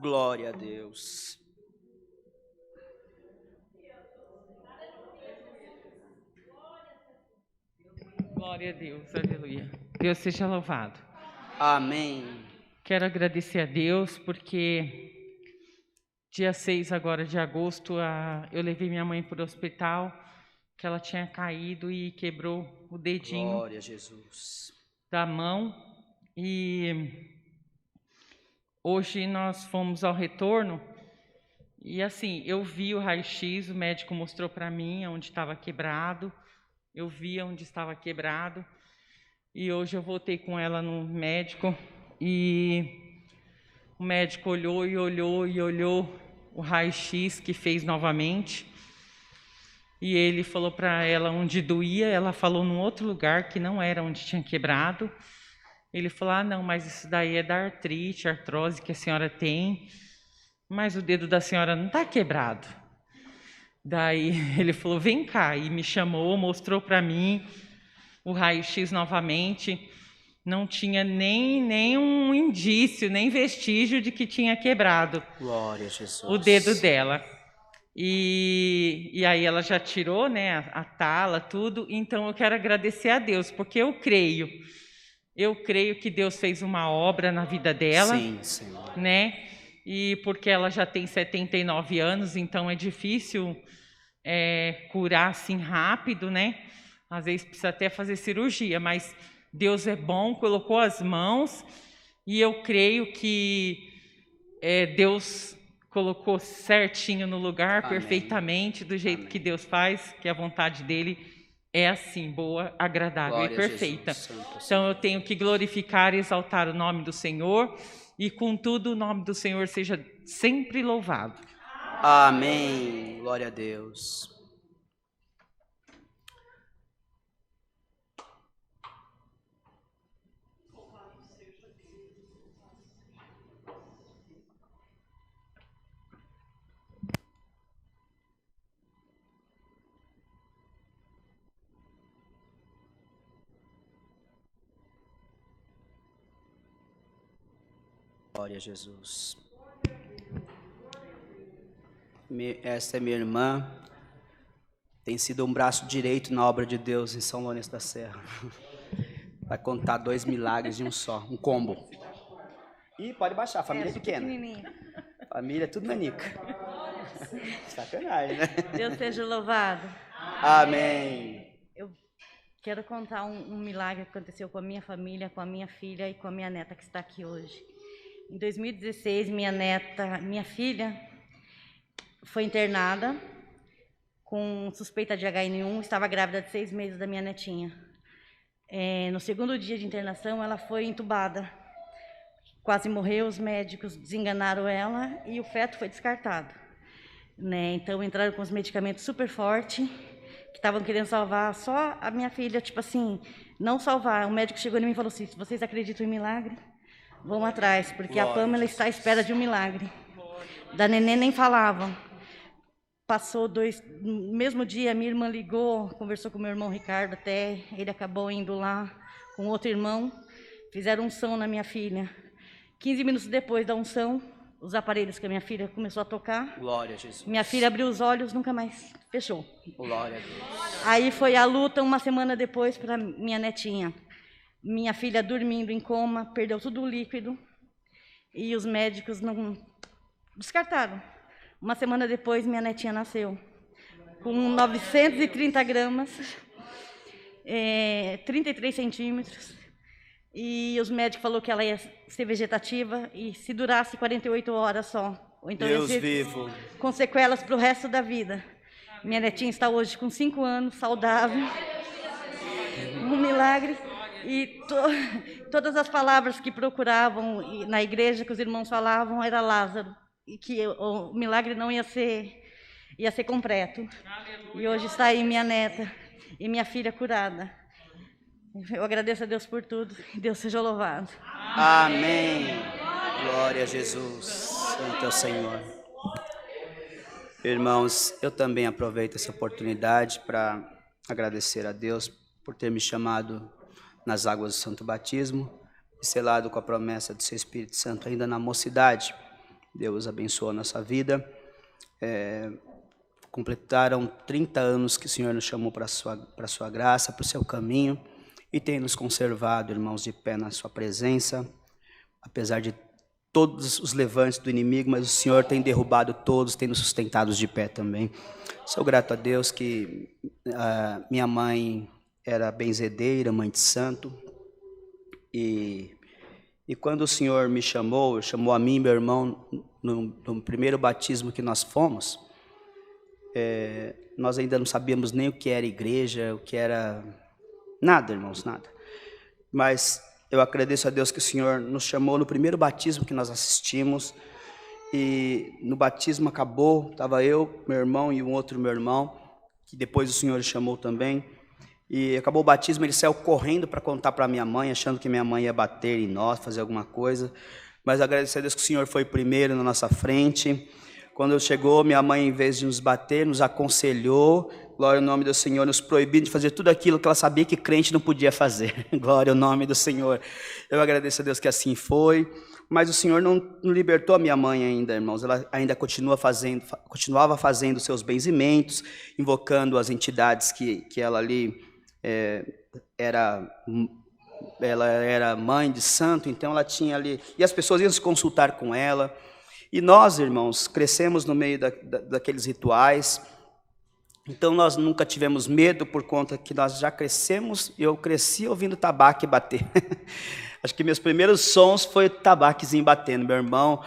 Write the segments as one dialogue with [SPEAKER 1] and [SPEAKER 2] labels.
[SPEAKER 1] Glória a Deus.
[SPEAKER 2] Glória a Deus, aleluia. Deus seja louvado.
[SPEAKER 1] Amém.
[SPEAKER 2] Quero agradecer a Deus porque dia 6 agora de agosto eu levei minha mãe para o hospital, que ela tinha caído e quebrou o dedinho
[SPEAKER 1] Glória a Jesus.
[SPEAKER 2] da mão. E hoje nós fomos ao retorno e assim, eu vi o raio-x, o médico mostrou para mim onde estava quebrado, eu vi onde estava quebrado. E hoje eu voltei com ela no médico e o médico olhou e olhou e olhou o raio-x que fez novamente. E ele falou para ela onde doía, ela falou num outro lugar que não era onde tinha quebrado. Ele falou, ah não, mas isso daí é da artrite, artrose que a senhora tem, mas o dedo da senhora não está quebrado. Daí ele falou, vem cá, e me chamou, mostrou para mim o raio-x novamente, não tinha nem um indício, nem vestígio de que tinha quebrado
[SPEAKER 1] Glória a Jesus.
[SPEAKER 2] o dedo dela. E aí ela já tirou, né, a tala, tudo. Então eu quero agradecer a Deus, porque eu creio que Deus fez uma obra na vida dela.
[SPEAKER 1] Sim, Senhor.
[SPEAKER 2] Né? E porque ela já tem 79 anos, então é difícil curar assim rápido, né? Às vezes precisa até fazer cirurgia, mas Deus é bom, colocou as mãos e eu creio que Deus colocou certinho no lugar,
[SPEAKER 1] Amém.
[SPEAKER 2] Perfeitamente, do jeito
[SPEAKER 1] Amém.
[SPEAKER 2] que Deus faz, que a vontade dele é assim, boa, agradável
[SPEAKER 1] Glória
[SPEAKER 2] e perfeita.
[SPEAKER 1] a Jesus, Santo
[SPEAKER 2] Então eu tenho que glorificar e exaltar o nome do Senhor e contudo o nome do Senhor seja sempre louvado.
[SPEAKER 1] Amém. Glória a Deus. Glória a Jesus. Esta é minha irmã. Tem sido um braço direito na obra de Deus em São Lourenço da Serra. Vai contar 2 milagres de um só, um combo. E pode baixar, a família é pequena. Família tudo nanica. Sacanagem, né?
[SPEAKER 3] Deus seja louvado.
[SPEAKER 1] Amém.
[SPEAKER 3] Eu quero contar um milagre que aconteceu com a minha família, com a minha filha e com a minha neta que está aqui hoje. Em 2016, minha filha foi internada com suspeita de HN1, estava grávida de 6 meses da minha netinha. No segundo dia de internação, ela foi entubada. Quase morreu, os médicos desenganaram ela e o feto foi descartado. Né? Então entraram com os medicamentos super fortes, que estavam querendo salvar só a minha filha, tipo assim, não salvar. O médico chegou em mim e falou assim, se vocês acreditam em milagre, vão atrás, porque a Pâmela está à espera de um milagre. Da neném nem falavam. Passou no mesmo dia, minha irmã ligou, conversou com meu irmão Ricardo até, ele acabou indo lá com outro irmão, fizeram unção na minha filha. 15 minutos depois da unção, os aparelhos que a minha filha começou a tocar.
[SPEAKER 1] Glória a Jesus.
[SPEAKER 3] Minha filha abriu os olhos, nunca mais fechou.
[SPEAKER 1] Glória a Deus.
[SPEAKER 3] Aí foi a luta uma semana depois para minha netinha. Minha filha dormindo em coma, perdeu tudo o líquido e os médicos não descartaram. Uma semana depois, minha netinha nasceu com 930 gramas, 33 centímetros. E os médicos falaram que ela ia ser vegetativa e se durasse 48 horas só. Ou então
[SPEAKER 1] Deus
[SPEAKER 3] ia ser
[SPEAKER 1] vivo.
[SPEAKER 3] com sequelas para o resto da vida. Minha netinha está hoje com 5 anos, saudável. Um milagre. E todas as palavras que procuravam na igreja, que os irmãos falavam, era Lázaro. E que o milagre não ia ser completo. E hoje está aí minha neta e minha filha curada. Eu agradeço a Deus por tudo. Deus seja louvado.
[SPEAKER 1] Amém. Glória a Jesus. Santo é o Senhor. Irmãos, eu também aproveito essa oportunidade para agradecer a Deus por ter me chamado nas águas do Santo Batismo e selado com a promessa do seu Espírito Santo ainda na mocidade. Deus abençoou a nossa vida. Completaram 30 anos que o Senhor nos chamou para a sua graça, para o seu caminho, e tem nos conservado, irmãos, de pé na sua presença, apesar de todos os levantes do inimigo, mas o Senhor tem derrubado todos, tem nos sustentado de pé também. Sou grato a Deus que minha mãe era benzedeira, mãe de santo, e quando o Senhor me chamou a mim e meu irmão, no primeiro batismo que nós fomos, nós ainda não sabíamos nem o que era igreja, o que era... Nada, irmãos, nada. Mas eu agradeço a Deus que o Senhor nos chamou no primeiro batismo que nós assistimos. E no batismo acabou, estava eu, meu irmão e um outro meu irmão, que depois o Senhor chamou também. E acabou o batismo, ele saiu correndo para contar para minha mãe, achando que minha mãe ia bater em nós, fazer alguma coisa. Mas agradeço a Deus que o Senhor foi primeiro na nossa frente. Quando chegou, minha mãe, em vez de nos bater, nos aconselhou, glória ao nome do Senhor, nos proibindo de fazer tudo aquilo que ela sabia que crente não podia fazer. Glória ao nome do Senhor. Eu agradeço a Deus que assim foi, mas o Senhor não libertou a minha mãe ainda, irmãos. Ela ainda continuava fazendo seus benzimentos, invocando as entidades que ela ali ela era mãe de santo, então ela tinha ali, e as pessoas iam se consultar com ela. E nós, irmãos, crescemos no meio daqueles rituais, então nós nunca tivemos medo por conta que nós já crescemos, eu cresci ouvindo tabaco bater. Acho que meus primeiros sons foi tabaquezinho batendo. Meu irmão,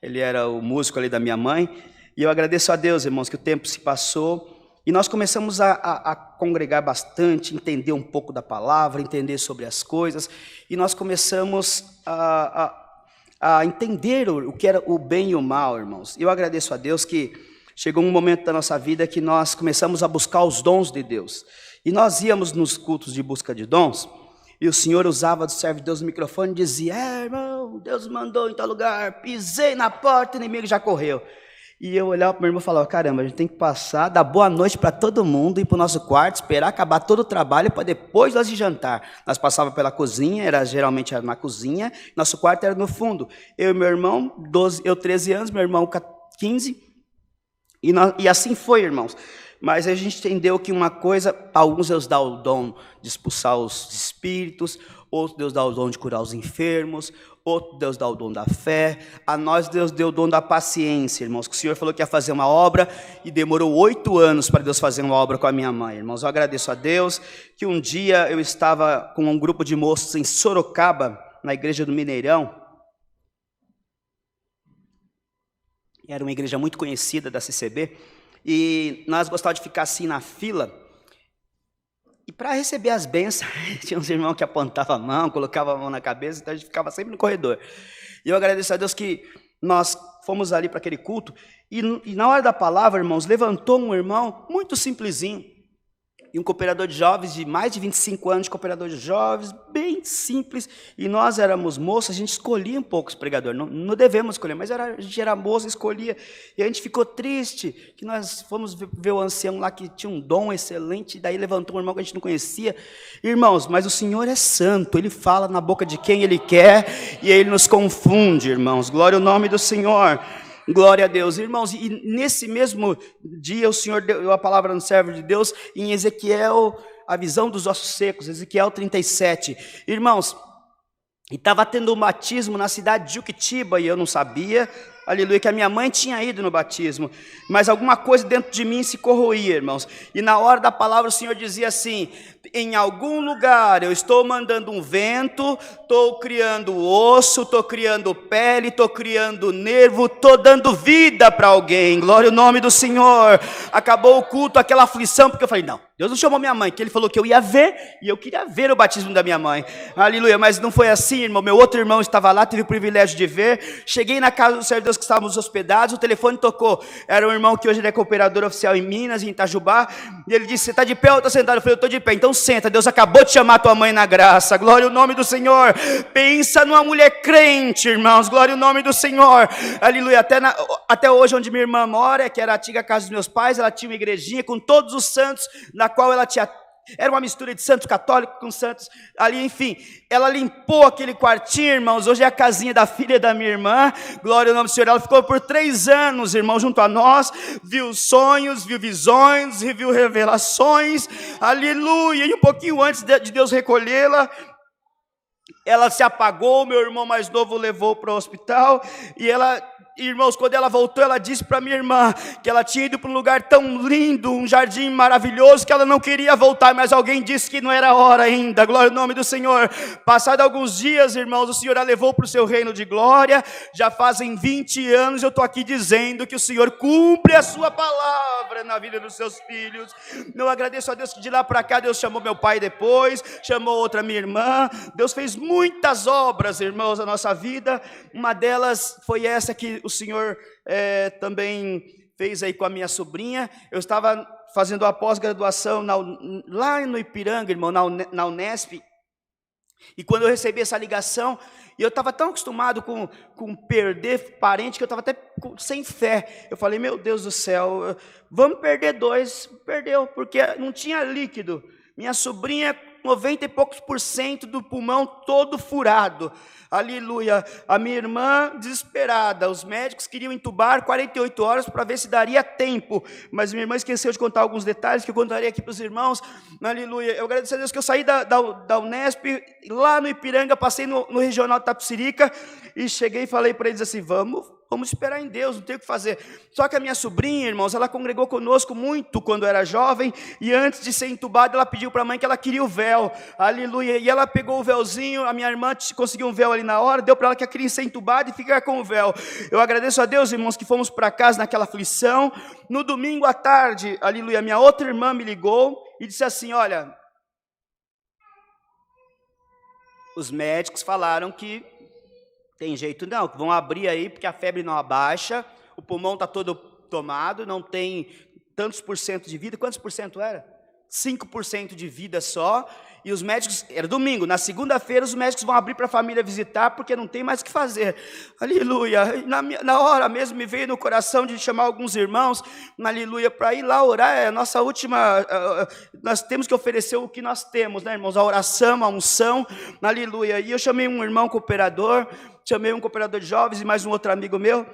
[SPEAKER 1] ele era o músico ali da minha mãe, e eu agradeço a Deus, irmãos, que o tempo se passou, e nós começamos a congregar bastante, entender um pouco da palavra, entender sobre as coisas, e nós começamos a entender o que era o bem e o mal, irmãos. Eu agradeço a Deus que chegou um momento da nossa vida que nós começamos a buscar os dons de Deus. E nós íamos nos cultos de busca de dons, e o Senhor usava do servo de Deus o microfone e dizia: irmão, Deus mandou em tal lugar, pisei na porta, o inimigo já correu. E eu olhava para o meu irmão e falava: caramba, a gente tem que passar, dar boa noite para todo mundo, ir para o nosso quarto, esperar acabar todo o trabalho para depois nós ir jantar. Nós passávamos pela cozinha, geralmente era na cozinha, nosso quarto era no fundo. Eu e meu irmão, 13 anos, meu irmão 15, e assim foi, irmãos. Mas a gente entendeu que uma coisa, alguns Deus dá o dom de expulsar os espíritos, outros Deus dá o dom de curar os enfermos, outro Deus dá o dom da fé, a nós Deus deu o dom da paciência, irmãos, que o Senhor falou que ia fazer uma obra, e demorou 8 anos para Deus fazer uma obra com a minha mãe, irmãos. Eu agradeço a Deus, que um dia eu estava com um grupo de moços em Sorocaba, na igreja do Mineirão, era uma igreja muito conhecida da CCB, e nós gostávamos de ficar assim na fila, e para receber as bênçãos, tinha uns irmãos que apontavam a mão, colocavam a mão na cabeça, então a gente ficava sempre no corredor. E eu agradeço a Deus que nós fomos ali para aquele culto, e na hora da palavra, irmãos, levantou um irmão muito simplesinho, e um cooperador de jovens de mais de 25 anos, de cooperador de jovens, bem simples, e nós éramos moços, a gente escolhia um pouco os pregadores, não devemos escolher, mas a gente era moço, escolhia, e a gente ficou triste, que nós fomos ver o ancião lá que tinha um dom excelente, e daí levantou um irmão que a gente não conhecia. Irmãos, mas o Senhor é santo, Ele fala na boca de quem Ele quer, e Ele nos confunde, irmãos, glória ao nome do Senhor. Glória a Deus, irmãos. E nesse mesmo dia o Senhor deu a palavra no servo de Deus em Ezequiel, a visão dos ossos secos, Ezequiel 37. Irmãos, e estava tendo um batismo na cidade de Juquitiba, e eu não sabia, aleluia, que a minha mãe tinha ido no batismo, mas alguma coisa dentro de mim se corroía, irmãos, e na hora da palavra o Senhor dizia assim: em algum lugar eu estou mandando um vento, estou criando osso, estou criando pele, estou criando nervo, estou dando vida para alguém, glória ao nome do Senhor. Acabou o culto, aquela aflição, porque eu falei: não, Deus não chamou minha mãe, que Ele falou que eu ia ver, e eu queria ver o batismo da minha mãe, aleluia, mas não foi assim, irmão. Meu outro irmão estava lá, teve o privilégio de ver. Cheguei na casa do servo de Deus que estávamos hospedados, o telefone tocou, era um irmão que hoje ele é cooperador oficial em Minas, em Itajubá, e ele disse: você está de pé ou está sentado? Eu falei: eu estou de pé. Então senta, Deus acabou de chamar tua mãe na graça, glória ao nome do Senhor. Pensa numa mulher crente, irmãos, glória ao nome do Senhor, aleluia. Até hoje, onde minha irmã mora, que era a antiga casa dos meus pais, ela tinha uma igrejinha com todos os santos, na qual ela tinha Era uma mistura de santos católicos com santos ali, enfim. Ela limpou aquele quartinho, irmãos. Hoje é a casinha da filha da minha irmã. Glória ao nome do Senhor. Ela ficou por 3 anos, irmão, junto a nós. Viu sonhos, viu visões, viu revelações. Aleluia. E um pouquinho antes de Deus recolhê-la, ela se apagou. Meu irmão mais novo levou para o hospital. E ela... Irmãos, quando ela voltou, ela disse para minha irmã que ela tinha ido para um lugar tão lindo, um jardim maravilhoso, que ela não queria voltar, mas alguém disse que não era hora ainda. Glória ao nome do Senhor. Passado alguns dias, irmãos, o Senhor a levou para o seu reino de glória. Já fazem 20 anos, eu estou aqui dizendo que o Senhor cumpre a sua palavra na vida dos seus filhos. Eu agradeço a Deus que de lá para cá, Deus chamou meu pai depois, chamou outra minha irmã. Deus fez muitas obras, irmãos, na nossa vida. Uma delas foi essa que o Senhor também fez aí com a minha sobrinha. Eu estava fazendo a pós-graduação lá no Ipiranga, irmão, na Unesp. E quando eu recebi essa ligação, eu estava tão acostumado com perder parente, que eu estava até sem fé. Eu falei, meu Deus do céu, vamos perder 2. Perdeu, porque não tinha líquido. Minha sobrinha, 90 e poucos % do pulmão todo furado. Aleluia. A minha irmã desesperada. Os médicos queriam entubar 48 horas para ver se daria tempo. Mas minha irmã esqueceu de contar alguns detalhes que eu contaria aqui para os irmãos. Aleluia. Eu agradeço a Deus que eu saí da Unesp, lá no Ipiranga, passei no Regional de Tapicirica e cheguei e falei para eles assim, vamos esperar em Deus, não tem o que fazer. Só que a minha sobrinha, irmãos, ela congregou conosco muito quando era jovem, e antes de ser entubada, ela pediu para a mãe que ela queria o véu. Aleluia. E ela pegou o véuzinho, a minha irmã conseguiu um véu ali na hora, deu para ela que ela queria ser entubada e ficar com o véu. Eu agradeço a Deus, irmãos, que fomos para casa naquela aflição. No domingo à tarde, aleluia, minha outra irmã me ligou e disse assim, olha, os médicos falaram que tem jeito não, vão abrir aí porque a febre não abaixa, o pulmão está todo tomado, não tem tantos % de vida. Quantos % era? 5% de vida só. E os médicos, era domingo, na segunda-feira os médicos vão abrir para a família visitar, porque não tem mais o que fazer. Aleluia. Na hora mesmo me veio no coração de chamar alguns irmãos, aleluia, para ir lá orar. É a nossa última, nós temos que oferecer o que nós temos, né, irmãos? A oração, a unção, aleluia. E eu chamei um irmão cooperador, chamei um cooperador de jovens e mais um outro amigo meu.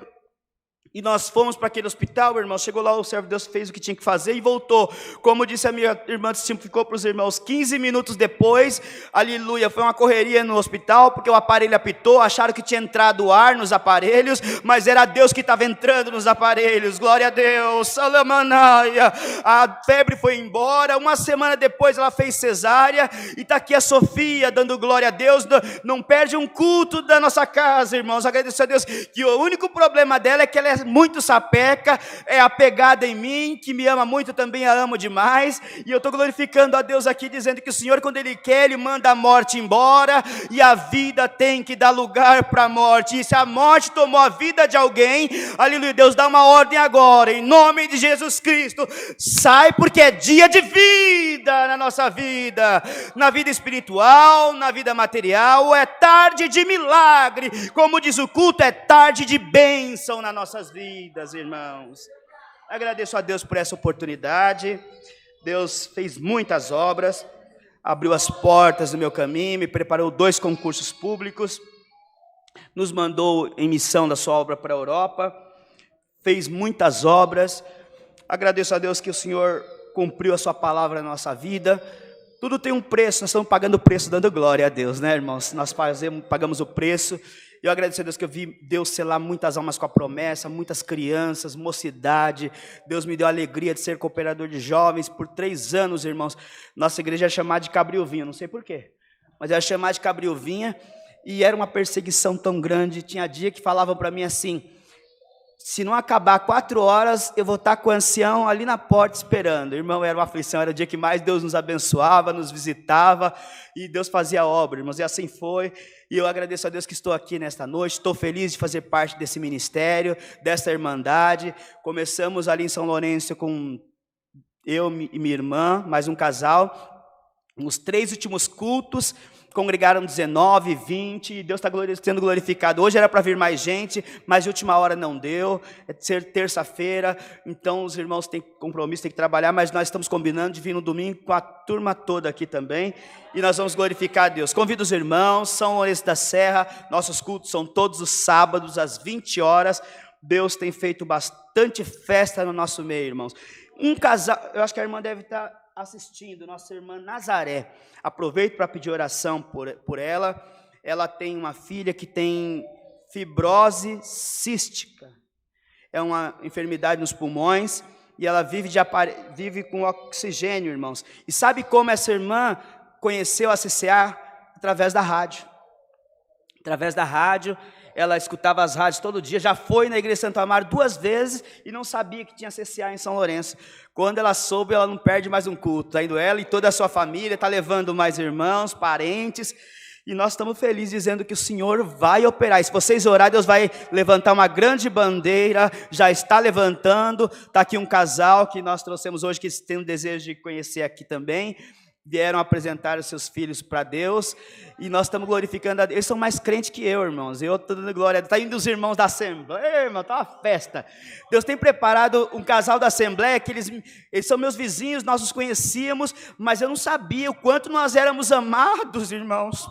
[SPEAKER 1] E nós fomos para aquele hospital, irmão, chegou lá, o servo de Deus fez o que tinha que fazer e voltou. Como disse a minha irmã, ficou para os irmãos, 15 minutos depois, aleluia, foi uma correria no hospital, porque o aparelho apitou, acharam que tinha entrado ar nos aparelhos, mas era Deus que estava entrando nos aparelhos, glória a Deus, salamanaia. A febre foi embora, uma semana depois ela fez cesárea, e está aqui a Sofia, dando glória a Deus, não perde um culto da nossa casa, irmãos. Agradeço a Deus, que o único problema dela é que ela é muito sapeca, é apegada em mim, que me ama muito, também a amo demais, e eu estou glorificando a Deus aqui, dizendo que o Senhor, quando Ele quer, Ele manda a morte embora, e a vida tem que dar lugar para a morte. E se a morte tomou a vida de alguém, aleluia, Deus dá uma ordem agora, em nome de Jesus Cristo, sai, porque é dia de vida na nossa vida, na vida espiritual, na vida material. É tarde de milagre, como diz o culto, é tarde de bênção nas nossas vidas, irmãos. Agradeço a Deus por essa oportunidade. Deus fez muitas obras, abriu as portas do meu caminho, me preparou 2 concursos públicos, nos mandou em missão da sua obra para a Europa, fez muitas obras. Agradeço a Deus que o Senhor cumpriu a sua palavra na nossa vida. Tudo tem um preço, nós estamos pagando o preço, dando glória a Deus, né, irmãos? Nós pagamos o preço. Eu agradeço a Deus que eu vi Deus selar muitas almas com a promessa, muitas crianças, mocidade. Deus me deu a alegria de ser cooperador de jovens por 3 anos, irmãos. Nossa igreja era chamada de Cabrilvinha, não sei porquê, mas era chamada de Cabrilvinha, e era uma perseguição tão grande. Tinha dia que falavam para mim assim, se não acabar 4 horas, eu vou estar com o ancião ali na porta esperando. Irmão, era uma aflição, era o dia que mais Deus nos abençoava, nos visitava, e Deus fazia obra, irmãos, e assim foi. E eu agradeço a Deus que estou aqui nesta noite, estou feliz de fazer parte desse ministério, dessa irmandade. Começamos ali em São Lourenço com eu e minha irmã, mais um casal, nos 3 últimos cultos, congregaram 19, 20, e Deus está sendo glorificado. Hoje era para vir mais gente, mas de última hora não deu, é ser terça-feira, então os irmãos têm compromisso, têm que trabalhar, mas nós estamos combinando de vir no domingo com a turma toda aqui também, e nós vamos glorificar a Deus. Convido os irmãos, São Lourenço da Serra, nossos cultos são todos os sábados, às 20 horas, Deus tem feito bastante festa no nosso meio, irmãos. Um casal, eu acho que a irmã deve estar assistindo, nossa irmã Nazaré. Aproveito para pedir oração por ela. Ela tem uma filha que tem fibrose cística. É uma enfermidade nos pulmões e ela vive com oxigênio, irmãos. E sabe como essa irmã conheceu a CCA? Através da rádio. Através da rádio. Ela escutava as rádios todo dia, já foi na igreja de Santo Amaro 2 vezes e não sabia que tinha CCA em São Lourenço. Quando ela soube, ela não perde mais um culto. Está indo ela e toda a sua família, está levando mais irmãos, parentes. E nós estamos felizes dizendo que o Senhor vai operar. E se vocês orarem, Deus vai levantar uma grande bandeira, já está levantando. Está aqui um casal que nós trouxemos hoje, que tem um desejo de conhecer aqui também. Vieram apresentar os seus filhos para Deus, e nós estamos glorificando a Deus. Eles são mais crentes que eu, irmãos. Eu estou dando glória. Está indo os irmãos da Assembleia, irmão, está uma festa. Deus tem preparado um casal da Assembleia, que eles são meus vizinhos, nós os conhecíamos, mas eu não sabia o quanto nós éramos amados, irmãos.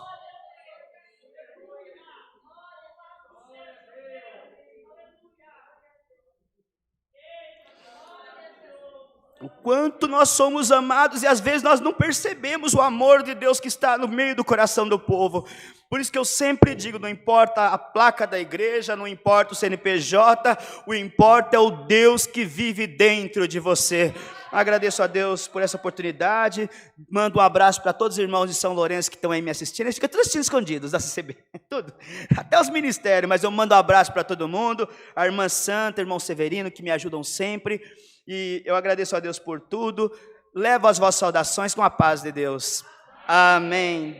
[SPEAKER 1] O quanto nós somos amados e às vezes nós não percebemos o amor de Deus que está no meio do coração do povo. Por isso que eu sempre digo, não importa a placa da igreja, não importa o CNPJ, o importa é o Deus que vive dentro de você. Agradeço a Deus por essa oportunidade, mando um abraço para todos os irmãos de São Lourenço que estão aí me assistindo. Eles ficam todos assistindo escondidos da CCB, tudo, até os ministérios, mas eu mando um abraço para todo mundo, a irmã Santa, irmão Severino, que me ajudam sempre. E eu agradeço a Deus por tudo. Levo as vossas saudações com a paz de Deus. Amém.